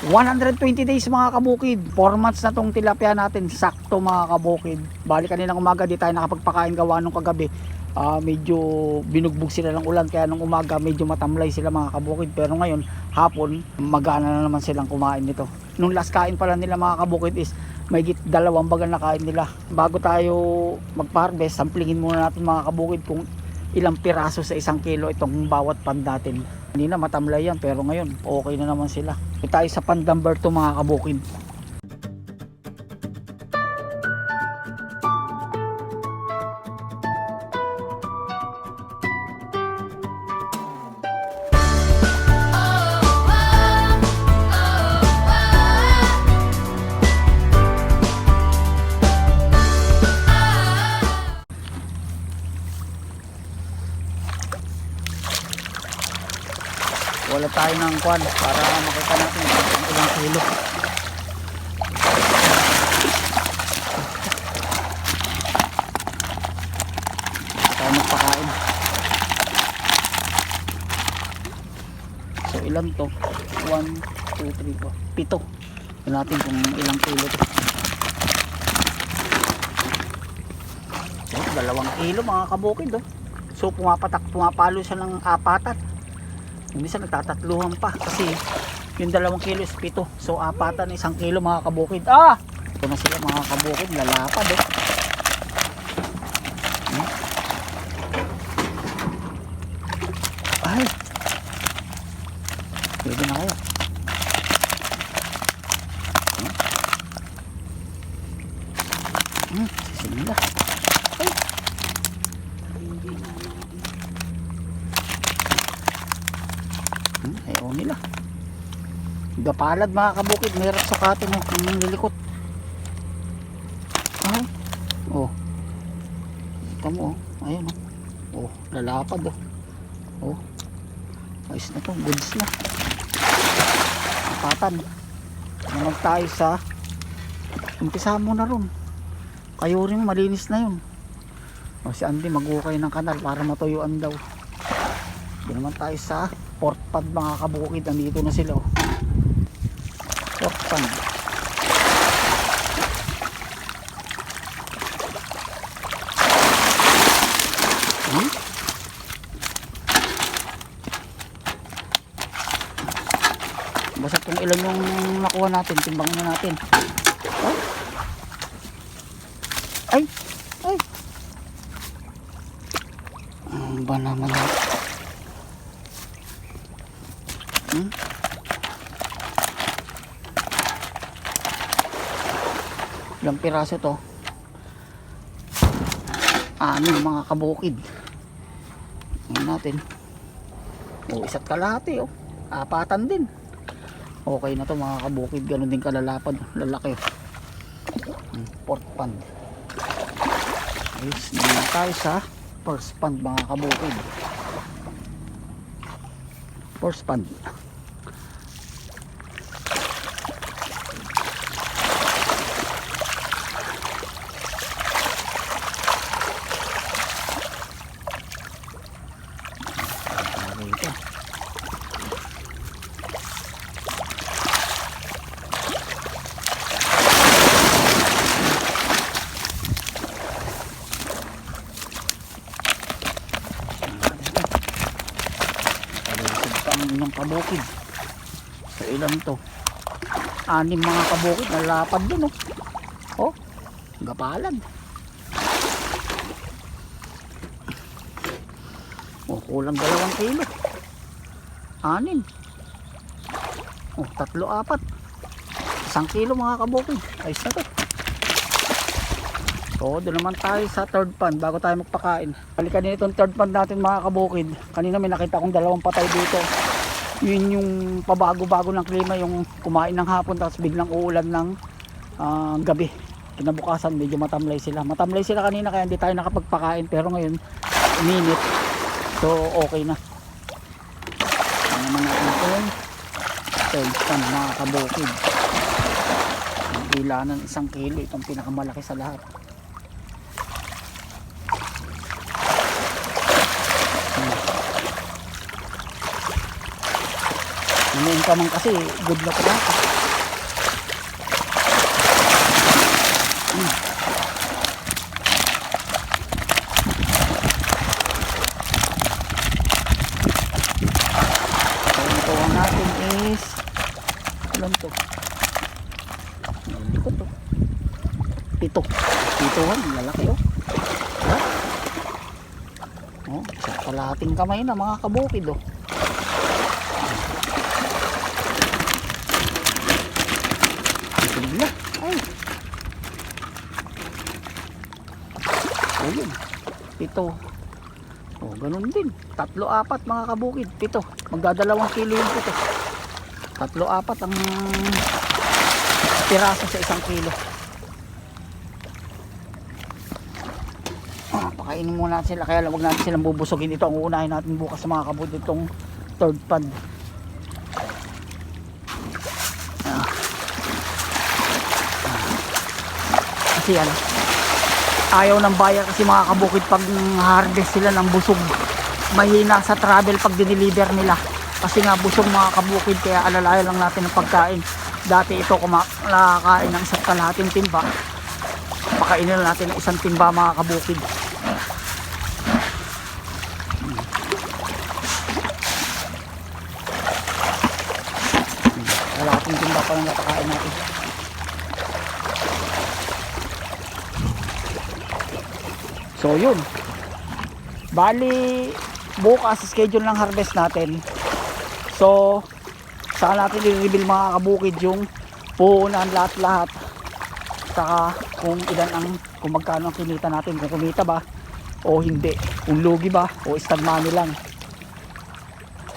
120 days mga kabukid, 4 months na tong tilapia natin, sakto mga kabukid. Bali kaninang umaga di tayo nakapagpakain gawa nung kagabi. Medyo binugbog sila ng ulan, kaya nung umaga medyo matamlay sila mga kabukid, pero ngayon hapon magana na naman silang kumain nito. Nung last kain pala nila mga kabukid is may 2 baga na kain nila. Bago tayo magpa-harvest, samplingin muna natin mga kabukid kung ilang piraso sa 1 kilo itong bawat pan natin. Kanina matamlay yan, pero ngayon okay na naman sila. Ito tayo sa pan number 2 mga kabukid. Wala tayo ng kwan para makita natin kung ilang kilo. Tayo magpakain. So ilan to? 1, 2, 3, 4, 7. Tignan natin kung ilang kilo to. So 2 kilo mga kabukid oh. So pumapalo siya ng 4. Minsan nagtatatluhan pa kasi yung 2 kilo is 7. So 4 na 1 kilo mga kabukid. Ito na sila mga kabukid, lalapad eh. Ay, pwede na kaya. Sisimila. Ayaw nila. Gapalad mga kabukid, mahirap sukatin mo yung lilikot. Kita mo ayun lalapad ayos na to, goods na. Apatan naman tayo sa umpisa mo na ron. Kayo rin malinis na yun. Si Andy mag-ukay ng kanal para matuyuan daw. Di naman tayo sa pork pad mga kabukid. Andito na sila pork pad. Basta kung ilan yung nakuha natin, timbangin na natin. Ay ang ba naman ilang piraso to? 6 mga kabukid. Ngayon natin 1 kalahati 4 din. Okay na to mga kabukid, ganun din kalalapad, lalaki. Pork pan. Ayos, naman tayo sa first pan mga kabukid. First pan. Ng kabukid. So ilan to? 6 mga kabukid, nalapad dun gapalad. Kulang 2 kilo. 6. 3, 4. 1 kilo mga kabukid. Ayos na to. So doon naman tayo sa third pan bago tayo magpakain. Balikan din itong third pan natin mga kabukid. Kanina may nakita akong 2 patay dito. Yun yung pabago-bago ng klima, yung kumain ng hapon tapos biglang uulan ng gabi. Kinabukasan medyo matamlay sila. Matamlay sila kanina kaya hindi tayo nakapagpakain, pero ngayon uminit. So okay na. Ano naman natin itong third pan mga kabukid. Ang ilanan 1 kilo, itong pinakamalaki sa lahat. Yung income kasi good na pala. Ilan to? Hindi ko to. Pito. Pitohan. Lalaki oh. Ha? Oh, sa kalahating kamay na mga kabukid oh. Sila. Ay. Ayun. Pito. Oh, ganun din. 3-4 mga kabukid. Pito. Magdadalawang kilo yung pito. 3-4 ang piraso sa 1 kilo. Pakainin muna natin sila, kaya wag natin silang bubusugin. Ito ang uunahin natin bukas mga kabukid, itong third pad. Kasi ano, ayaw ng buyer kasi mga kabukid pag harvest sila ng busog. Mahina sa travel pag dineliver nila. Kasi nga busog mga kabukid, kaya alalayan lang natin ang pagkain. Dati ito kumakain ng 1 kalahating timba. Pakainin lang natin ng 1 timba mga kabukid. Kalahating timba pa lang napakain natin. So yun, bali bukas schedule ng harvest natin. So saan natin i-reveal mga kabukid yung puhunan lahat-lahat, saka kung ilan ang, kung magkano ang kinita natin, kung kumita ba o hindi, kung lugi ba o stud money lang.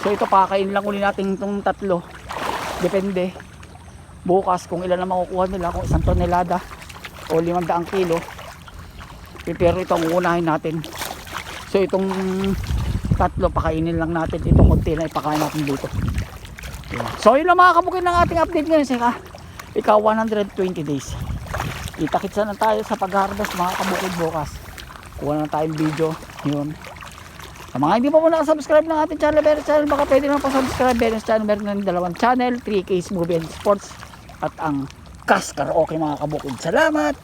So ito, pakain lang uli natin itong 3, depende bukas kung ilan ang makukuha nila, kung 1 tonelada o 500 kilo. Pero ito ang uunahin natin. So itong 3 pakainin lang natin, itong konti na ipakain natin dito. So yun lang mga kabukid ng ating update ngayon sa ika 120 days. Kita-kitsa na tayo sa pag-harvest mga kabukid bukas. Kuha na tayong video. Yun. Sa mga hindi pa po nakasubscribe ng ating channel, Beres Channel, baka pwede naman pa subscribe. Beres Channel, meron ng 2 channel, 3K's Movie and Sports at ang Kas Karaoke mga kabukid. Salamat!